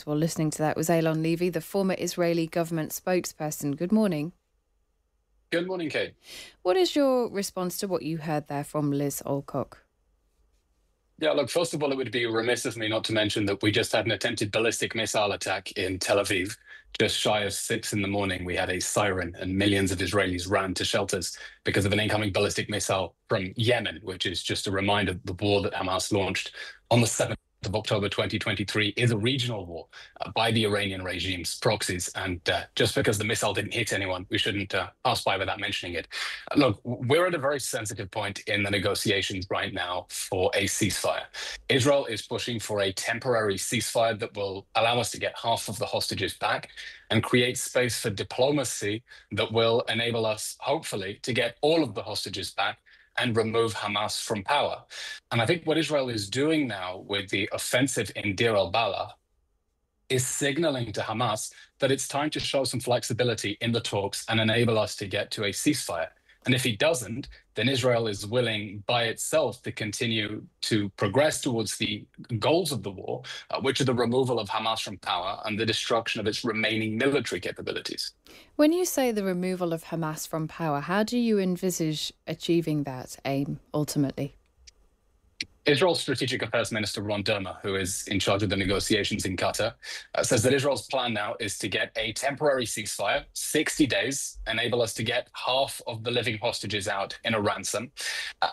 Well, listening to that was Eylon Levy, the former Israeli government spokesperson. Good morning. Good morning, Kate. What is your response to what you heard there from Liz Alcock? Yeah, look, first of all, it would be remiss of me not to mention that we just had an attempted ballistic missile attack in Tel Aviv. Just shy of 6 in the morning, we had a siren and millions of Israelis ran to shelters because of an incoming ballistic missile from Yemen, which is just a reminder that the war that Hamas launched on the 7th of October 2023 is a regional war by the Iranian regime's proxies. And just because the missile didn't hit anyone, we shouldn't pass by without mentioning it. Look, we're at a very sensitive point in the negotiations right now for a ceasefire. Israel is pushing for a temporary ceasefire that will allow us to get half of the hostages back and create space for diplomacy that will enable us, hopefully, to get all of the hostages back and remove Hamas from power. And I think what Israel is doing now with the offensive in Deir al-Balah is signaling to Hamas that it's time to show some flexibility in the talks and enable us to get to a ceasefire. And if he doesn't, then Israel is willing by itself to continue to progress towards the goals of the war, which are the removal of Hamas from power and the destruction of its remaining military capabilities. When you say the removal of Hamas from power, how do you envisage achieving that aim ultimately? Israel's Strategic Affairs Minister, Ron Dermer, who is in charge of the negotiations in Qatar, says that Israel's plan now is to get a temporary ceasefire, 60 days, enable us to get half of the living hostages out in a ransom.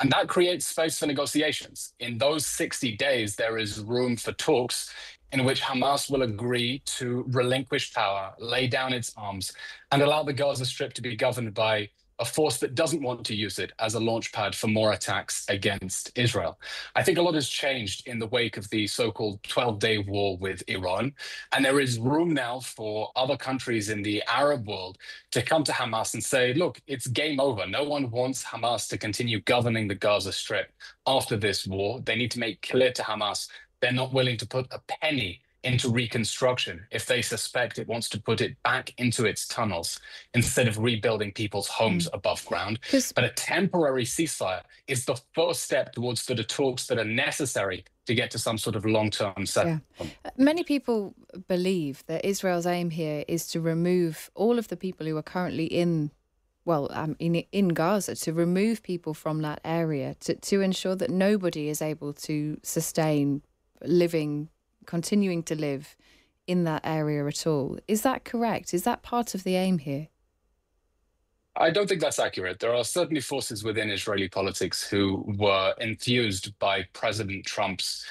And that creates space for negotiations. In those 60 days, there is room for talks in which Hamas will agree to relinquish power, lay down its arms, and allow the Gaza Strip to be governed by a force that doesn't want to use it as a launch pad for more attacks against Israel. I think a lot has changed in the wake of the so-called 12-day war with Iran, and there is room now for other countries in the Arab world to come to Hamas and say, look, it's game over. No one wants Hamas to continue governing the Gaza Strip after this war. They need to make clear to Hamas they're not willing to put a penny into reconstruction if they suspect it wants to put it back into its tunnels instead of rebuilding people's homes above ground. But a temporary ceasefire is the first step towards the talks that are necessary to get to some sort of long-term settlement. Yeah. Many people believe that Israel's aim here is to remove all of the people who are currently in Gaza, to remove people from that area, to ensure that nobody is able to sustain continuing to live in that area at all. Is that correct? Is that part of the aim here? I don't think that's accurate. There are certainly forces within Israeli politics who were enthused by President Trump's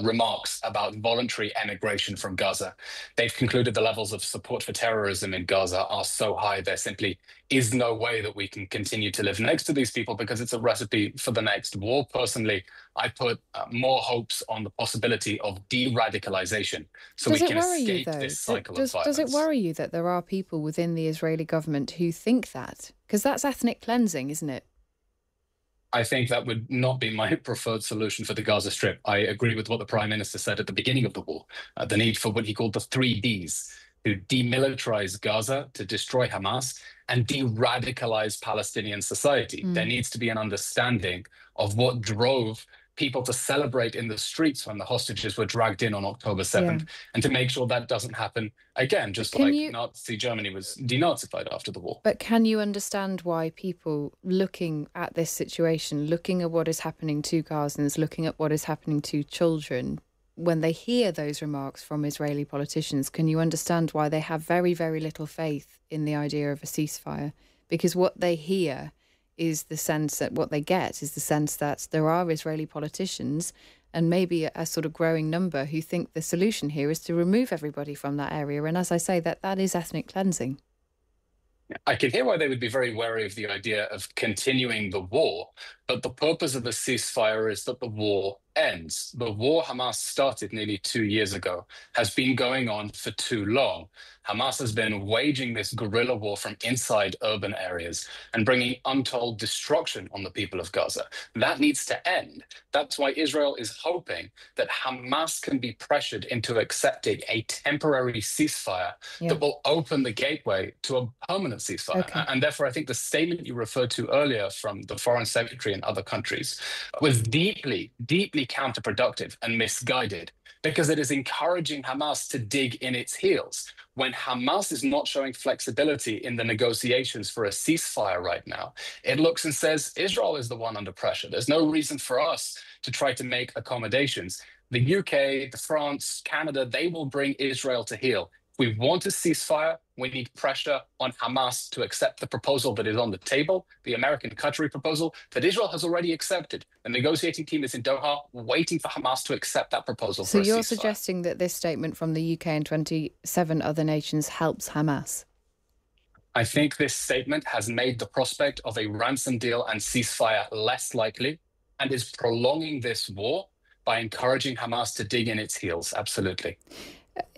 remarks about voluntary emigration from Gaza. They've concluded the levels of support for terrorism in Gaza are so high, there simply is no way that we can continue to live next to these people because it's a recipe for the next war. Personally, I put more hopes on the possibility of deradicalization so we can escape this cycle of violence. Does it worry you that there are people within the Israeli government who think that? Because that's ethnic cleansing, isn't it? I think that would not be my preferred solution for the Gaza Strip. I agree with what the Prime Minister said at the beginning of the war, the need for what he called the 3Ds, to demilitarize Gaza, to destroy Hamas, and de-radicalize Palestinian society. There needs to be an understanding of what drove people to celebrate in the streets when the hostages were dragged in on October 7th, and to make sure that doesn't happen again, just like Nazi Germany was denazified after the war. But can you understand why people looking at this situation, looking at what is happening to Gazans, looking at what is happening to children, when they hear those remarks from Israeli politicians, can you understand why they have very, very little faith in the idea of a ceasefire? Because what they hear is the sense that what they get is the sense that there are Israeli politicians and maybe a sort of growing number who think the solution here is to remove everybody from that area. And as I say, that is ethnic cleansing. I can hear why they would be very wary of the idea of continuing the war, but the purpose of the ceasefire is that the war ends. The war Hamas started nearly 2 years ago has been going on for too long. Hamas has been waging this guerrilla war from inside urban areas and bringing untold destruction on the people of Gaza. That needs to end. That's why Israel is hoping that Hamas can be pressured into accepting a temporary ceasefire that will open the gateway to a permanent ceasefire. And therefore, I think the statement you referred to earlier from the Foreign Secretary and other countries was deeply, deeply completely counterproductive and misguided because it is encouraging Hamas to dig in its heels. When Hamas is not showing flexibility in the negotiations for a ceasefire right now, it looks and says Israel is the one under pressure. There's no reason for us to try to make accommodations. The UK, the France, Canada, they will bring Israel to heel. If we want a ceasefire, we need pressure on Hamas to accept the proposal that is on the table, the American-Qatari proposal that Israel has already accepted. The negotiating team is in Doha waiting for Hamas to accept that proposal for a ceasefire. So you're suggesting that this statement from the UK and 27 other nations helps Hamas? I think this statement has made the prospect of a ransom deal and ceasefire less likely and is prolonging this war by encouraging Hamas to dig in its heels. Absolutely.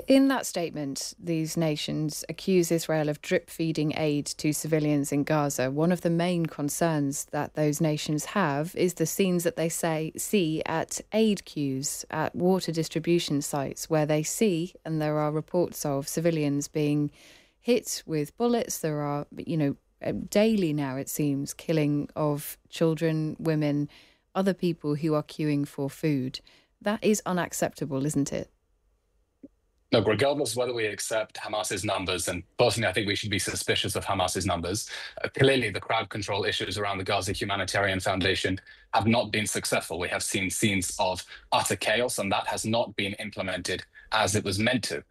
In that statement, these nations accuse Israel of drip-feeding aid to civilians in Gaza. One of the main concerns that those nations have is the scenes that they see at aid queues, at water distribution sites, where they see, and there are reports of, civilians being hit with bullets. There are, daily now, it seems, killing of children, women, other people who are queuing for food. That is unacceptable, isn't it? Look, regardless of whether we accept Hamas's numbers, and personally I think we should be suspicious of Hamas's numbers, clearly the crowd control issues around the Gaza Humanitarian Foundation have not been successful. We have seen scenes of utter chaos, and that has not been implemented as it was meant to.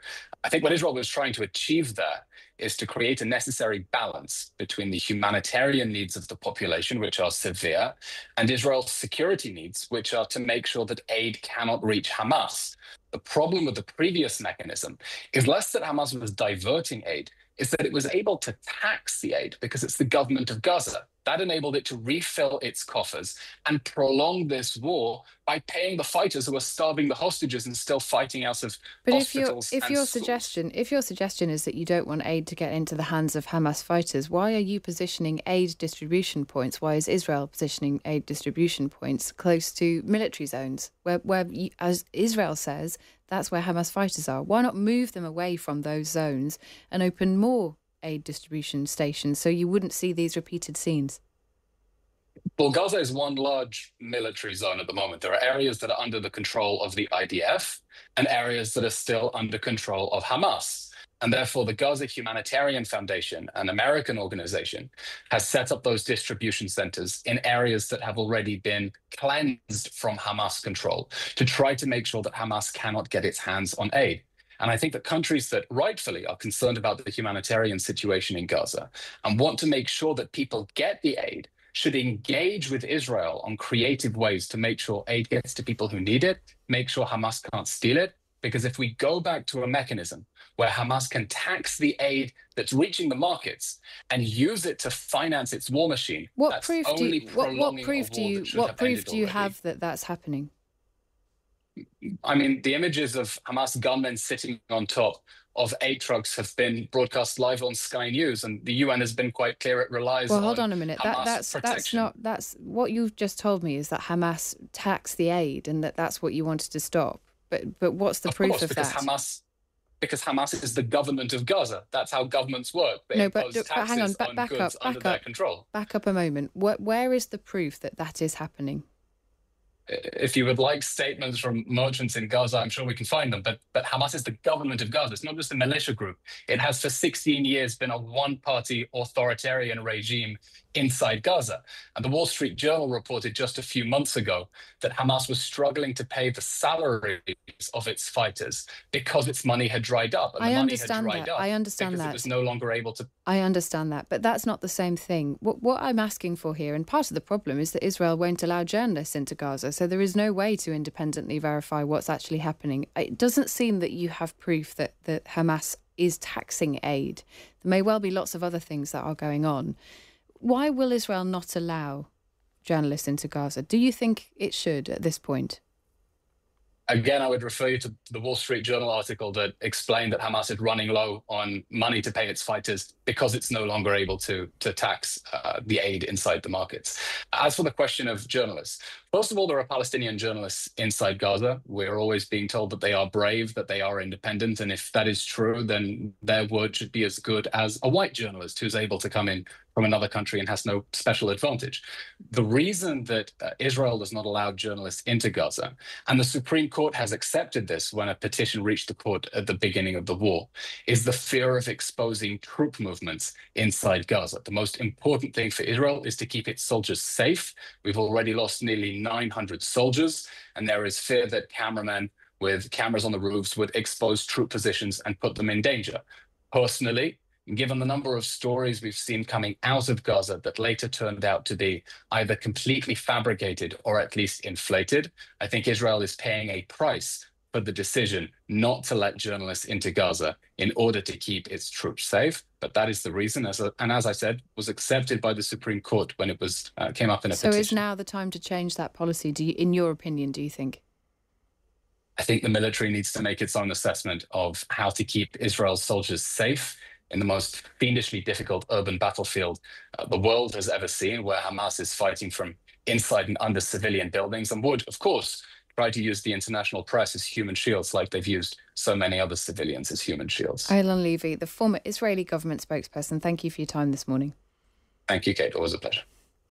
I think what Israel was trying to achieve there is to create a necessary balance between the humanitarian needs of the population, which are severe, and Israel's security needs, which are to make sure that aid cannot reach Hamas. The problem with the previous mechanism is less that Hamas was diverting aid, is that it was able to tax the aid because it's the government of Gaza. That enabled it to refill its coffers and prolong this war by paying the fighters who are starving the hostages and still fighting out of hospitals. But if your suggestion is that you don't want aid to get into the hands of Hamas fighters, why are you positioning aid distribution points? Why is Israel positioning aid distribution points close to military zones, where as Israel says, that's where Hamas fighters are? Why not move them away from those zones and open more aid distribution stations so you wouldn't see these repeated scenes? Well, Gaza is one large military zone at the moment. There are areas that are under the control of the IDF and areas that are still under control of Hamas. And therefore, the Gaza Humanitarian Foundation, an American organization, has set up those distribution centers in areas that have already been cleansed from Hamas control to try to make sure that Hamas cannot get its hands on aid. And I think that countries that rightfully are concerned about the humanitarian situation in Gaza and want to make sure that people get the aid should engage with Israel on creative ways to make sure aid gets to people who need it, make sure Hamas can't steal it. Because if we go back to a mechanism where Hamas can tax the aid that's reaching the markets and use it to finance its war machine, what proof do you have that that's happening? I mean, the images of Hamas gunmen sitting on top of aid trucks have been broadcast live on Sky News, and the UN has been quite clear it relies on. Well, hold on a minute. That's what you've just told me is that Hamas taxed the aid, and that's what you wanted to stop. But what's the proof of that? Because Hamas is the government of Gaza. That's how governments work. They impose taxes hang on, on goods under their control. Back up a moment. Where is the proof that that is happening? If you would like statements from merchants in Gaza, I'm sure we can find them. But Hamas is the government of Gaza. It's not just a militia group. It has for 16 years been a one-party authoritarian regime inside Gaza. And the Wall Street Journal reported just a few months ago that Hamas was struggling to pay the salaries of its fighters because its money had dried up. And I the understand money had dried that. up I understand because that. it was no longer able to. I understand that, but that's not the same thing. What I'm asking for here, and part of the problem is that Israel won't allow journalists into Gaza, so there is no way to independently verify what's actually happening. It doesn't seem that you have proof that Hamas is taxing aid. There may well be lots of other things that are going on. Why will Israel not allow journalists into Gaza? Do you think it should at this point? Again, I would refer you to the Wall Street Journal article that explained that Hamas is running low on money to pay its fighters because it's no longer able to tax the aid inside the markets. As for the question of journalists, first of all, there are Palestinian journalists inside Gaza. We're always being told that they are brave, that they are independent. And if that is true, then their word should be as good as a white journalist who's able to come in from another country and has no special advantage. The reason that Israel does not allow journalists into Gaza, and the Supreme Court has accepted this when a petition reached the court at the beginning of the war, is the fear of exposing troop movements inside Gaza. The most important thing for Israel is to keep its soldiers safe. We've already lost nearly 900 soldiers, and there is fear that cameramen with cameras on the roofs would expose troop positions and put them in danger. Personally, given the number of stories we've seen coming out of Gaza that later turned out to be either completely fabricated or at least inflated, I think Israel is paying a price for the decision not to let journalists into Gaza in order to keep its troops safe. But that is the reason, and as I said, was accepted by the Supreme Court when it was came up in a petition. So is now the time to change that policy, in your opinion, do you think? I think the military needs to make its own assessment of how to keep Israel's soldiers safe in the most fiendishly difficult urban battlefield the world has ever seen, where Hamas is fighting from inside and under civilian buildings and would, of course, try to use the international press as human shields like they've used so many other civilians as human shields. Eylon Levy, the former Israeli government spokesperson, thank you for your time this morning. Thank you, Kate. Always a pleasure.